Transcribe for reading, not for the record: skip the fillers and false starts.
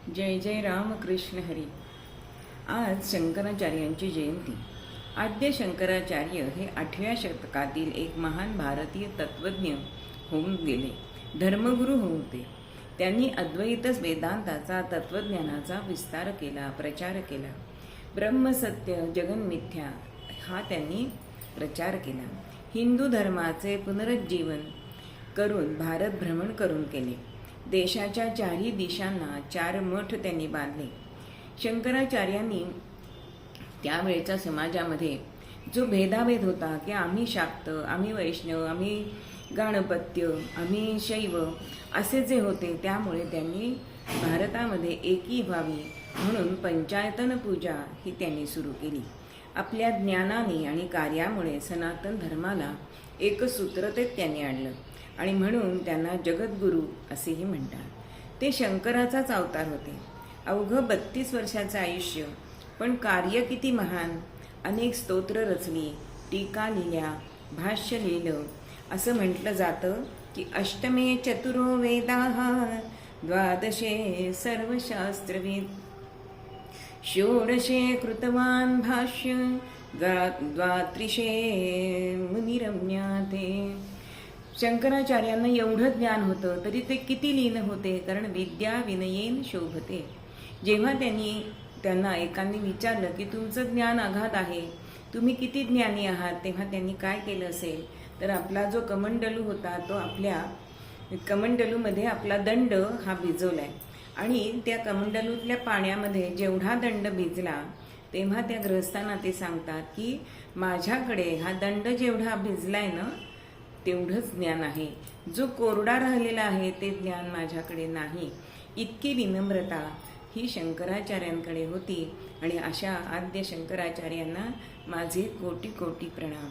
जय जय राम कृष्ण हरी। आज शंकराचार्यांची जयंती। आद्य शंकराचार्य हे 8व्या शतकातील एक महान भारतीय तत्त्वज्ञ होऊन गेले, धर्मगुरू होते। त्यांनी अद्वैत वेदांताचा तत्त्वज्ञानाचा विस्तार केला, प्रचार केला। ब्रह्मसत्य जगन्मिथ्या हा त्यांनी प्रचार केला। हिंदू धर्माचे पुनरुज्जीवन करून भारत भ्रमण करून केले। देशाच्या चारही दिशांना 4 मठ त्यांनी बांधले। शंकराचार्यांनी त्यावेळच्या समाजामध्ये जो भेदाभेद होता की आम्ही शाक्त, आम्ही वैष्णव, आम्ही गणपत्य, आम्ही शैव असे जे होते, त्यामुळे त्यांनी भारतामध्ये एकी व्हावी म्हणून पंचायतन पूजा ही त्यांनी सुरू केली। आपल्या ज्ञानाने आणि कार्यामुळे सनातन धर्माला एकसूत्रतेत त्यांनी आणलं आणि म्हणून त्यांना जगद्गुरू असेही म्हणतात। ते शंकराचाच अवतार होते। अवघं 32 वर्षाचं आयुष्य, पण कार्य किती महान। अनेक स्तोत्र रचली, टीका लिहिल्या, भाष्य लिहिलं। असं म्हटलं जातं की अष्टमे चतुरो वेदाः, द्वादशे सर्वशास्त्रविद, षोडशे कृतवान भाष्य, द्वात्रिशे मुनिरम्याते। शंकराचार्यांना एवढं ज्ञान होतं तरी ते किती लीन होते, कारण विद्या विनयेन शोभते। जेव्हा त्यांना एकाने विचारलं की तुमचं ज्ञान अगाध आहे, तुम्ही किती ज्ञानी आहात, तेव्हा त्यांनी काय केलं असेल तर आपला जो कमंडलू होता तो आपल्या कमंडलूमध्ये आपला दंड हा भिजवलाय आणि त्या कमंडलूतल्या पाण्यामध्ये जेवढा दंड भिजला तेव्हा त्या गृहस्थांना ते सांगतात की माझ्याकडे हा दंड जेवढा भिजलाय ना तेवढंच ज्ञान आहे, जो कोरडा राहिलेला आहे ते ज्ञान माझ्याकडे नाही। इतकी विनम्रता ही शंकराचार्यांकडे होती आणि अशा आद्य शंकराचार्यांना माझे कोटी कोटी प्रणाम।